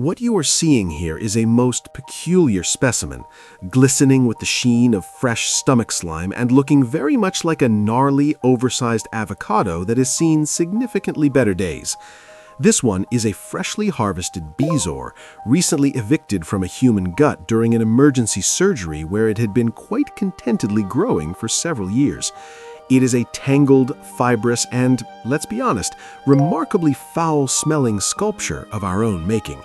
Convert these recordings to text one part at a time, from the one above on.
What you are seeing here is a most peculiar specimen, glistening with the sheen of fresh stomach slime and looking very much like a gnarly, oversized avocado that has seen significantly better days. This one is a freshly harvested Bezoar, recently evicted from a human gut during an emergency surgery where it had been quite contentedly growing for several years. It is a tangled, fibrous, and, let's be honest, remarkably foul-smelling sculpture of our own making.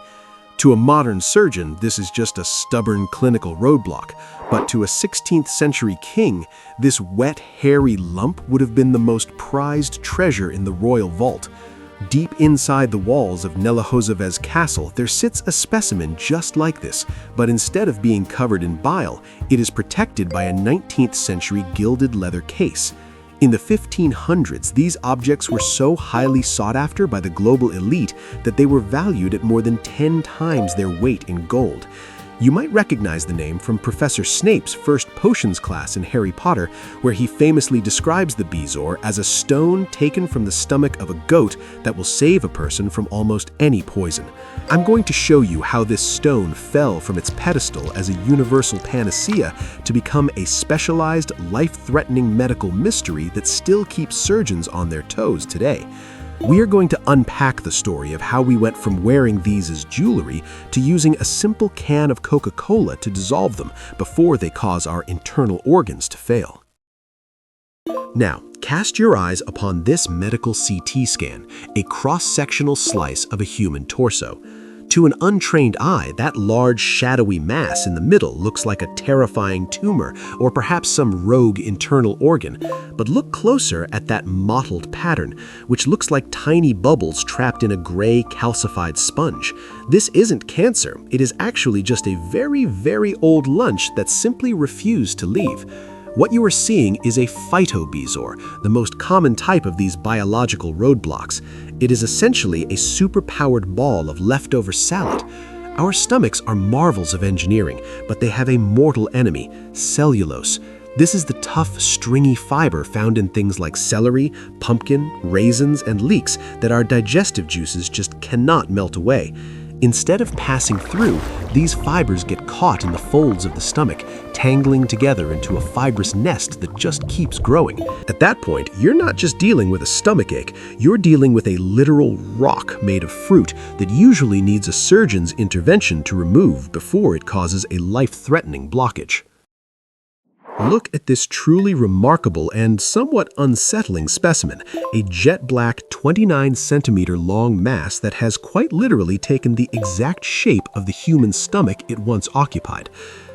To a modern surgeon, this is just a stubborn clinical roadblock, but to a 16th century king, this wet, hairy lump would have been the most prized treasure in the royal vault. Deep inside the walls of Nelehozevez's castle, there sits a specimen just like this, but instead of being covered in bile, it is protected by a 19th century gilded leather case. In the 1500s, these objects were so highly sought after by the global elite that they were valued at more than 10 times their weight in gold. You might recognize the name from Professor Snape's first potions class in Harry Potter, where he famously describes the Bezoar as a stone taken from the stomach of a goat that will save a person from almost any poison. I'm going to show you how this stone fell from its pedestal as a universal panacea to become a specialized, life-threatening medical mystery that still keeps surgeons on their toes today. We are going to unpack the story of how we went from wearing these as jewelry to using a simple can of Coca-Cola to dissolve them before they cause our internal organs to fail. Now, cast your eyes upon this medical CT scan, a cross-sectional slice of a human torso. To an untrained eye, that large, shadowy mass in the middle looks like a terrifying tumor or perhaps some rogue internal organ. But look closer at that mottled pattern, which looks like tiny bubbles trapped in a gray, calcified sponge. This isn't cancer. It is actually just a very, very old lunch that simply refused to leave. What you are seeing is a Phytobezoar, the most common type of these biological roadblocks. It is essentially a superpowered ball of leftover salad. Our stomachs are marvels of engineering, but they have a mortal enemy, cellulose. This is the tough, stringy fiber found in things like celery, pumpkin, raisins, and leeks that our digestive juices just cannot melt away. Instead of passing through, these fibers get caught in the folds of the stomach, tangling together into a fibrous nest that just keeps growing. At that point, you're not just dealing with a stomachache, you're dealing with a literal rock made of fruit that usually needs a surgeon's intervention to remove before it causes a life-threatening blockage. Look at this truly remarkable and somewhat unsettling specimen, a jet-black 29-centimeter long mass that has quite literally taken the exact shape of the human stomach it once occupied.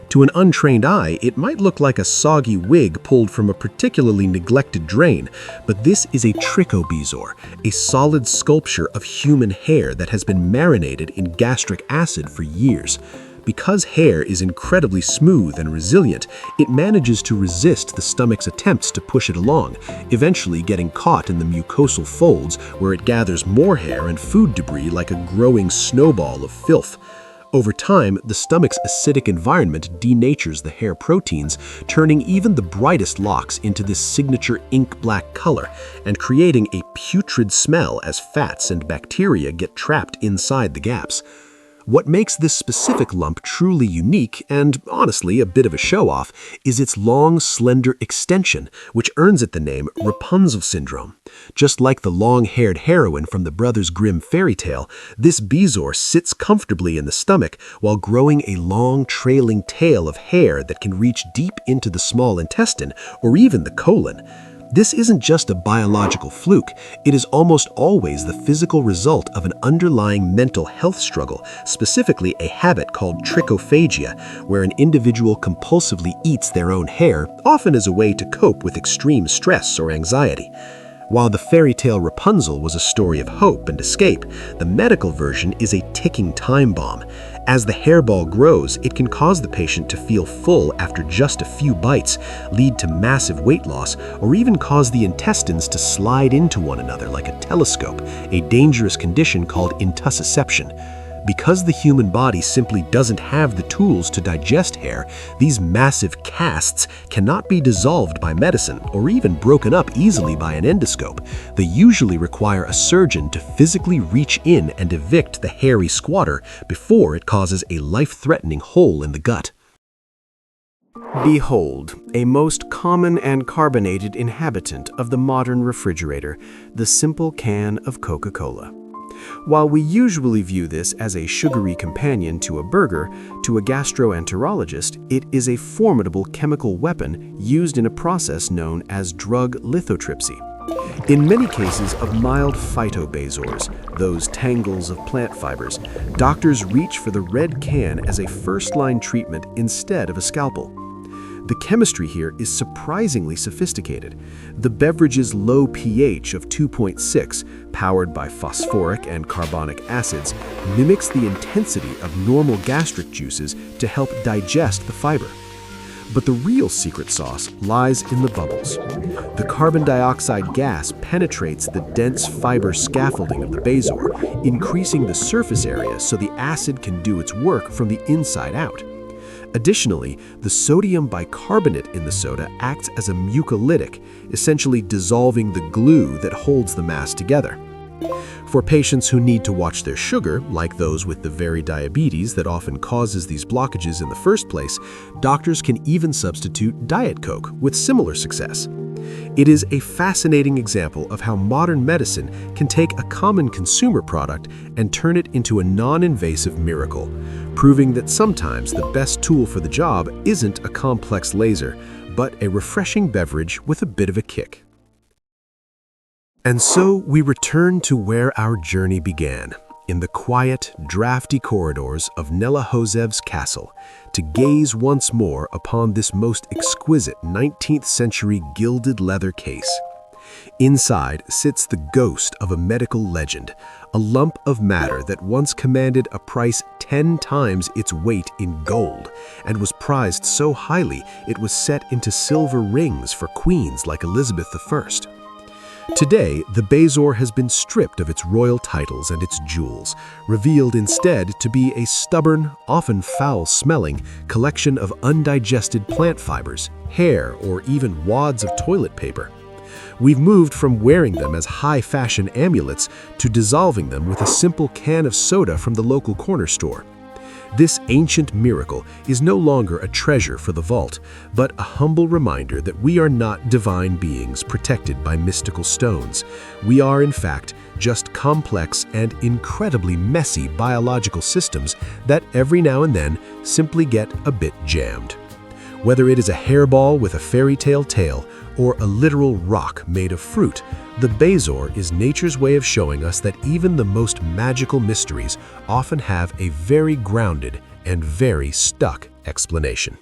To an untrained eye, it might look like a soggy wig pulled from a particularly neglected drain, but this is a trichobezoar, a solid sculpture of human hair that has been marinated in gastric acid for years. Because hair is incredibly smooth and resilient, it manages to resist the stomach's attempts to push it along, eventually getting caught in the mucosal folds where it gathers more hair and food debris like a growing snowball of filth. Over time, the stomach's acidic environment denatures the hair proteins, turning even the brightest locks into this signature ink-black color and creating a putrid smell as fats and bacteria get trapped inside the gaps. What makes this specific lump truly unique, and honestly a bit of a show-off, is its long, slender extension, which earns it the name Rapunzel Syndrome. Just like the long-haired heroine from the Brothers Grimm fairy tale, this Bezoar sits comfortably in the stomach while growing a long, trailing tail of hair that can reach deep into the small intestine or even the colon. This isn't just a biological fluke, it is almost always the physical result of an underlying mental health struggle, specifically a habit called trichophagia, where an individual compulsively eats their own hair, often as a way to cope with extreme stress or anxiety. While the fairy tale Rapunzel was a story of hope and escape, the medical version is a ticking time bomb. As the hairball grows, it can cause the patient to feel full after just a few bites, lead to massive weight loss, or even cause the intestines to slide into one another like a telescope, a dangerous condition called intussusception. Because the human body simply doesn't have the tools to digest hair, these massive casts cannot be dissolved by medicine or even broken up easily by an endoscope. They usually require a surgeon to physically reach in and evict the hairy squatter before it causes a life-threatening hole in the gut. Behold, a most common and carbonated inhabitant of the modern refrigerator, the simple can of Coca-Cola. While we usually view this as a sugary companion to a burger, to a gastroenterologist, it is a formidable chemical weapon used in a process known as drug lithotripsy. In many cases of mild Phytobezoars, those tangles of plant fibers, doctors reach for the red can as a first-line treatment instead of a scalpel. The chemistry here is surprisingly sophisticated. The beverage's low pH of 2.6, powered by phosphoric and carbonic acids, mimics the intensity of normal gastric juices to help digest the fiber. But the real secret sauce lies in the bubbles. The carbon dioxide gas penetrates the dense fiber scaffolding of the Bezoar, increasing the surface area so the acid can do its work from the inside out. Additionally, the sodium bicarbonate in the soda acts as a mucolytic, essentially dissolving the glue that holds the mass together. For patients who need to watch their sugar, like those with the very diabetes that often causes these blockages in the first place, doctors can even substitute Diet Coke with similar success. It is a fascinating example of how modern medicine can take a common consumer product and turn it into a non-invasive miracle, proving that sometimes the best tool for the job isn't a complex laser, but a refreshing beverage with a bit of a kick. And so we return to where our journey began, in the quiet, drafty corridors of Nella Hozev's castle, to gaze once more upon this most exquisite 19th century gilded leather case. Inside sits the ghost of a medical legend, a lump of matter that once commanded a price 10 times its weight in gold, and was prized so highly it was set into silver rings for queens like Elizabeth I. Today, the Bezoar has been stripped of its royal titles and its jewels, revealed instead to be a stubborn, often foul-smelling collection of undigested plant fibers, hair, or even wads of toilet paper. We've moved from wearing them as high-fashion amulets to dissolving them with a simple can of soda from the local corner store. This ancient miracle is no longer a treasure for the vault, but a humble reminder that we are not divine beings protected by mystical stones. We are, in fact, just complex and incredibly messy biological systems that every now and then simply get a bit jammed. Whether it is a hairball with a fairy tale tail or a literal rock made of fruit, the Bezoar is nature's way of showing us that even the most magical mysteries often have a very grounded and very stuck explanation.